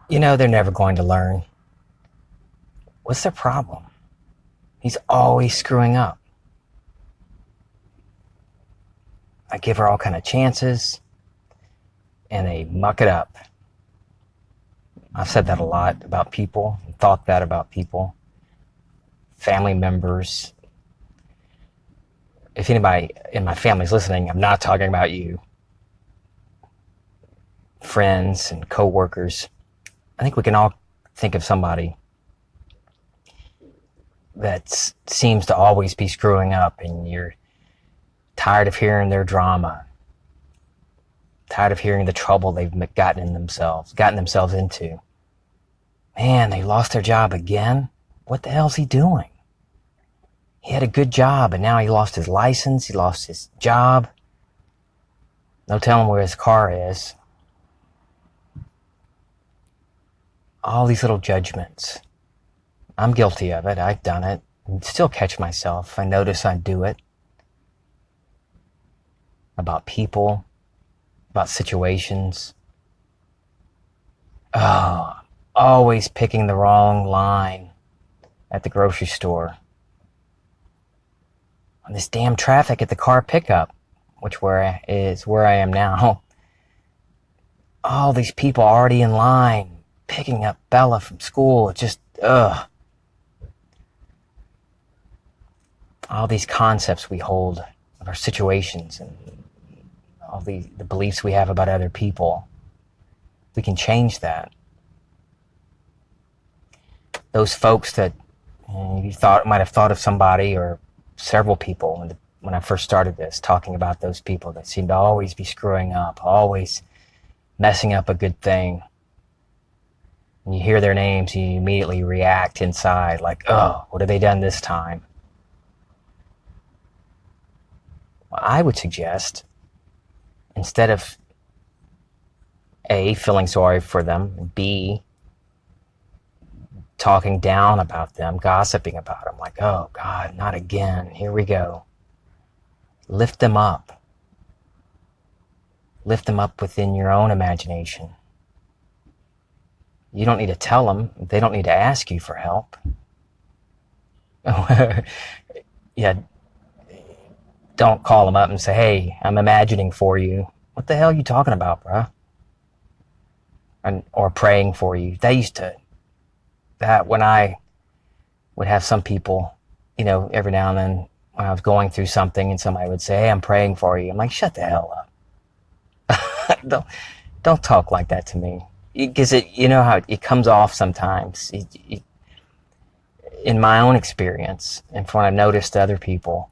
You know they're never going to learn. What's their problem? He's always screwing up. I give her all kind of chances, and they muck it up. I've said that a lot about people, thought that about people, family members. If anybody in my family's listening, I'm not talking about you. Friends and coworkers. I think we can all think of somebody that seems to always be screwing up, and you're tired of hearing their drama, tired of hearing the trouble they've gotten themselves into. Man, they lost their job again? What the hell's he doing? He had a good job, and now he lost his license, he lost his job. No telling where his car is. All these little judgments. I'm guilty of it. I've done it. I still catch myself. I notice I do it. About people, about situations. Oh, always picking the wrong line at the grocery store. On this damn traffic at the car pickup, which is where I am now. All these people already in line, picking up Bella from school. It's just, ugh. All these concepts we hold of our situations and all the beliefs we have about other people. We can change that. Those folks that you might have thought of somebody or several people when I first started this, talking about those people that seem to always be screwing up, always messing up a good thing. And you hear their names, you immediately react inside like, oh, what have they done this time? Well, I would suggest, instead of A, feeling sorry for them, B, talking down about them, gossiping about them, like, oh God, not again, here we go. Lift them up. Lift them up within your own imagination. You don't need to tell them. They don't need to ask you for help. Yeah, don't call them up and say, hey, I'm imagining for you. What the hell are you talking about, bruh? Or praying for you. That when I would have some people, every now and then when I was going through something and somebody would say, hey, I'm praying for you. I'm like, shut the hell up. Don't talk like that to me. Because how it comes off sometimes. In my own experience, and from what I've noticed to other people,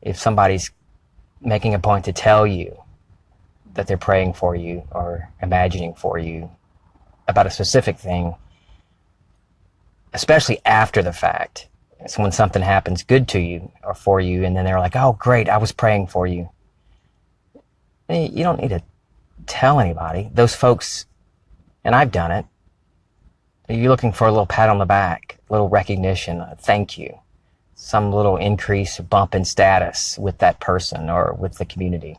if somebody's making a point to tell you that they're praying for you or imagining for you about a specific thing, especially after the fact, it's when something happens good to you or for you, and then they're like, oh, great, I was praying for you. You don't need to tell anybody. Those folks, and I've done it, you're looking for a little pat on the back, a little recognition, a thank you, some little increase, bump in status with that person or with the community.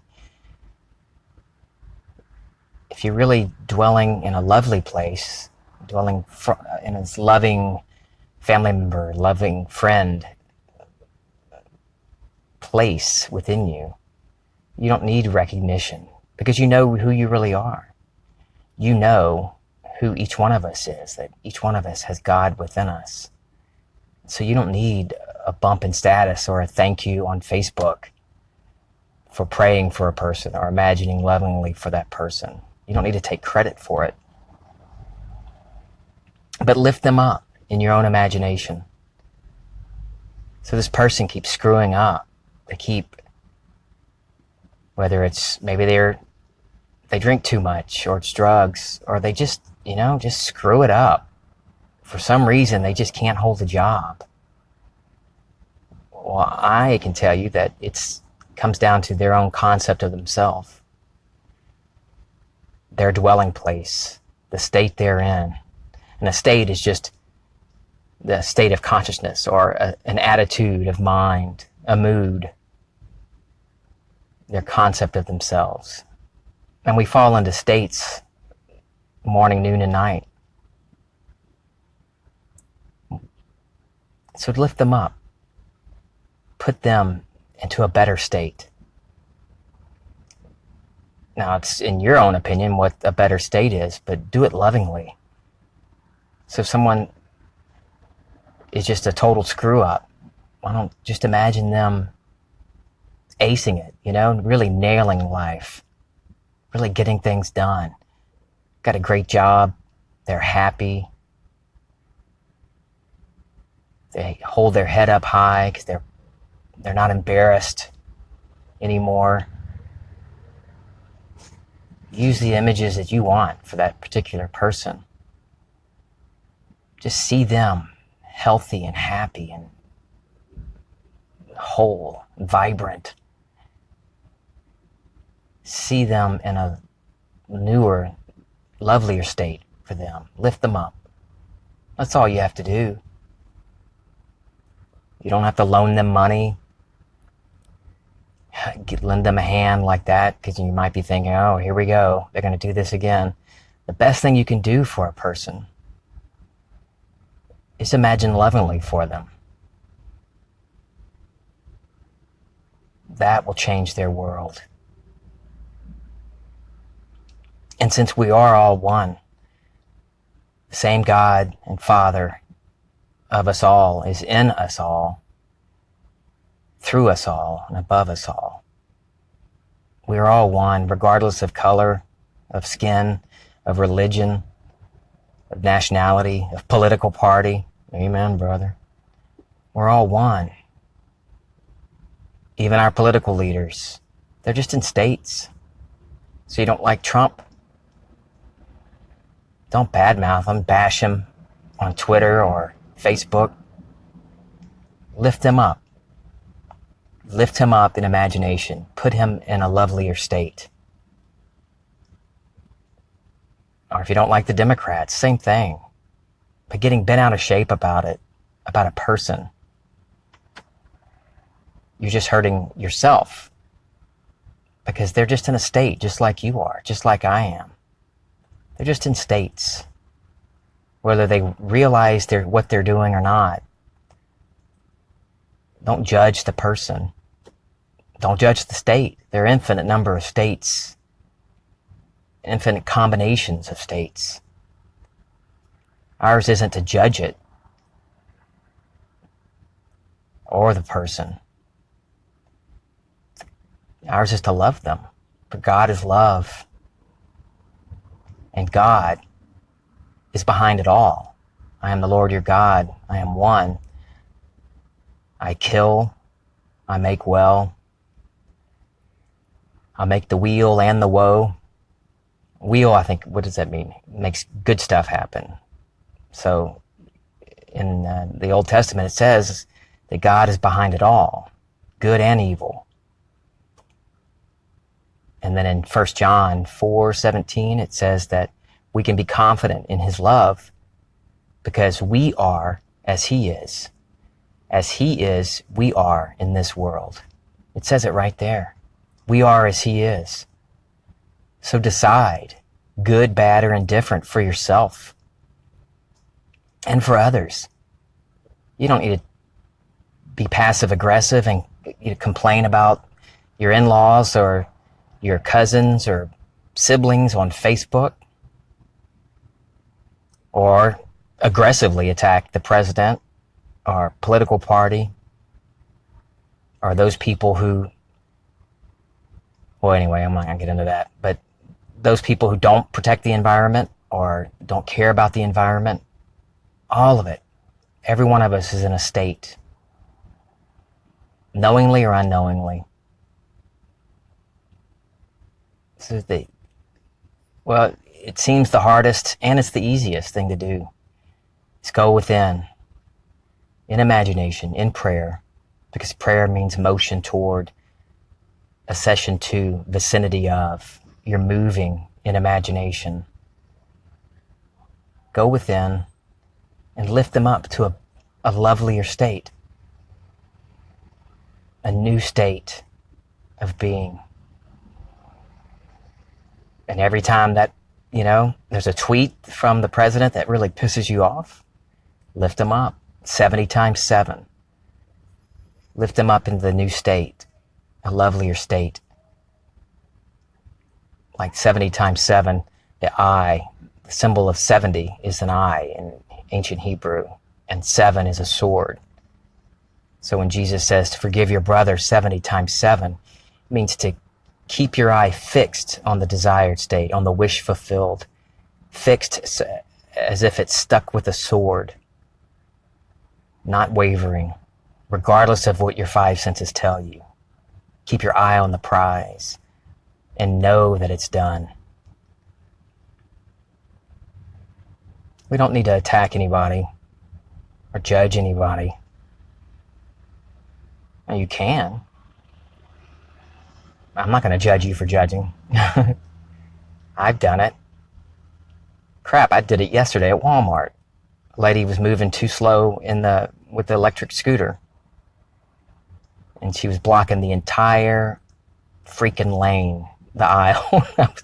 If you're really dwelling in a lovely place, dwelling in a loving family member, loving friend place within you, you don't need recognition because you know who you really are. You know who each one of us is, that each one of us has God within us. So you don't need a bump in status or a thank you on Facebook for praying for a person or imagining lovingly for that person. You don't need to take credit for it. But lift them up in your own imagination. So this person keeps screwing up. Whether it's maybe they drink too much, or it's drugs, or they just screw it up. For some reason, they just can't hold a job. Well, I can tell you that it comes down to their own concept of themselves, their dwelling place, the state they're in. And a state is just the state of consciousness or an attitude of mind, a mood, their concept of themselves. And we fall into states morning, noon, and night. So lift them up. Put them into a better state. Now, it's in your own opinion what a better state is, but do it lovingly. So if someone is just a total screw up, why don't just imagine them acing it, really nailing life, really getting things done. Got a great job, they're happy, they hold their head up high because they're not embarrassed anymore. Use the images that you want for that particular person. Just see them healthy and happy and whole, and vibrant. See them in a newer, lovelier state for them. Lift them up. That's all you have to do. You don't have to loan them money. Lend them a hand like that, because you might be thinking, oh, here we go. They're going to do this again. The best thing you can do for a person is imagine lovingly for them. That will change their world. And since we are all one, the same God and Father of us all is in us all, through us all, and above us all. We are all one, regardless of color, of skin, of religion, of nationality, of political party. Amen, brother. We're all one. Even our political leaders, they're just in states. So you don't like Trump? Don't badmouth him, bash him on Twitter or Facebook. Lift him up. Lift him up in imagination. Put him in a lovelier state. Or if you don't like the Democrats, same thing. But getting bent out of shape about it, about a person, you're just hurting yourself. Because they're just in a state just like you are, just like I am. They're just in states. Whether they realize what they're doing or not. Don't judge the person. Don't judge the state. There are infinite number of states, infinite combinations of states. Ours isn't to judge it or the person. Ours is to love them. But God is love. And God is behind it all. I am the Lord your God. I am one. I kill. I make well. I make the weal and the woe. Weal, I think, what does that mean? It makes good stuff happen. So in the Old Testament, it says that God is behind it all, good and evil. And then in 1 John 4:17, it says that we can be confident in his love because we are as he is. As he is, we are in this world. It says it right there. We are as he is. So decide, good, bad, or indifferent for yourself and for others. You don't need to be passive aggressive and complain about your in-laws or your cousins or siblings on Facebook, or aggressively attack the president or political party or those people who, well, anyway, I'm not going to get into that, but those people who don't protect the environment or don't care about the environment, all of it. Every one of us is in a state, knowingly or unknowingly. So well, it seems the hardest and it's the easiest thing to do. Is go within, in imagination, in prayer, because prayer means motion toward, accession to, vicinity of. You're moving in imagination. Go within and lift them up to a lovelier state, a new state of being. And every time that, there's a tweet from the president that really pisses you off, lift them up. 70 times 7. Lift them up into the new state, a lovelier state. Like 70 times 7, the eye, the symbol of 70 is an eye in ancient Hebrew, and 7 is a sword. So when Jesus says to forgive your brother 70 times 7, it means to keep your eye fixed on the desired state, on the wish fulfilled, fixed as if it's stuck with a sword, not wavering, regardless of what your five senses tell you. Keep your eye on the prize and know that it's done. We don't need to attack anybody or judge anybody. Now, you can. I'm not going to judge you for judging. I've done it. Crap, I did it yesterday at Walmart. A lady was moving too slow with the electric scooter. And she was blocking the entire freaking lane, the aisle. It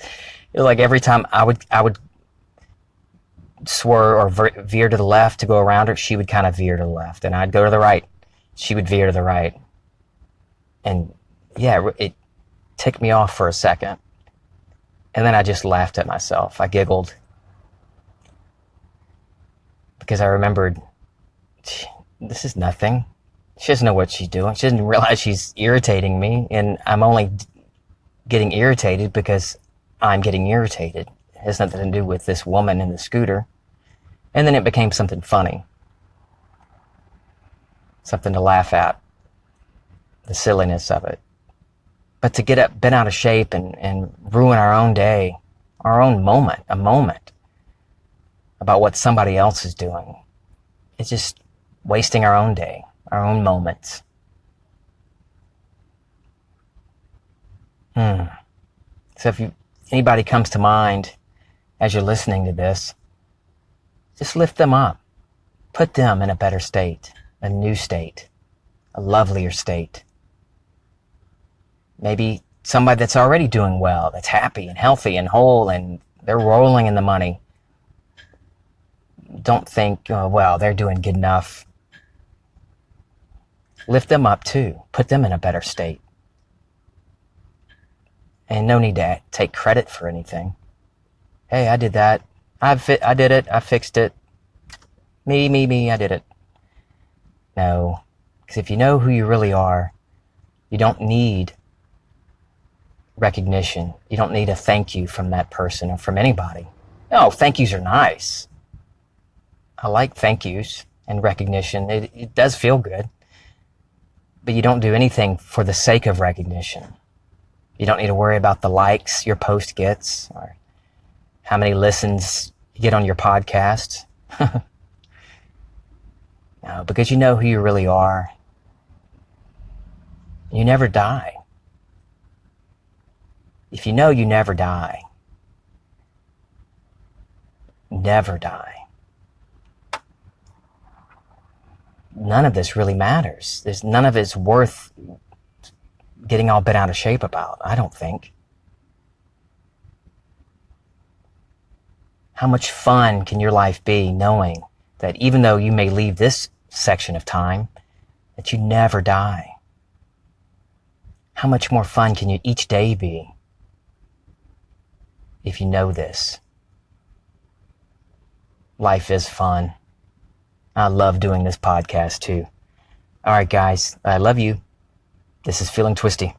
was like every time I would swerve or veer to the left to go around her, she would kind of veer to the left. And I'd go to the right. She would veer to the right. And yeah, it ticked me off for a second. And then I just laughed at myself. I giggled. Because I remembered, this is nothing. She doesn't know what she's doing. She doesn't realize she's irritating me. And I'm only getting irritated because I'm getting irritated. It has nothing to do with this woman in the scooter. And then it became something funny. Something to laugh at. The silliness of it. But to get up, bent out of shape and ruin our own day, our own moment, a moment, about what somebody else is doing, it's just wasting our own day, our own moments. So if anybody comes to mind as you're listening to this, just lift them up. Put them in a better state, a new state, a lovelier state. Maybe somebody that's already doing well, that's happy and healthy and whole, and they're rolling in the money. Don't think, oh, well, they're doing good enough. Lift them up too. Put them in a better state. And no need to take credit for anything. Hey, I did that. I did it. I fixed it. Me, I did it. No. Because if you know who you really are, you don't need recognition. You don't need a thank you from that person or from anybody. No, thank yous are nice. I like thank yous and recognition. It does feel good. But you don't do anything for the sake of recognition. You don't need to worry about the likes your post gets or how many listens you get on your podcast. No, because you know who you really are. You never die. If you know you never die, never die, none of this really matters. None of it's worth getting all bent out of shape about, I don't think. How much fun can your life be knowing that even though you may leave this section of time, that you never die? How much more fun can each day be if you know this? Life is fun. I love doing this podcast too. All right, guys, I love you. This is Feeling Twisty.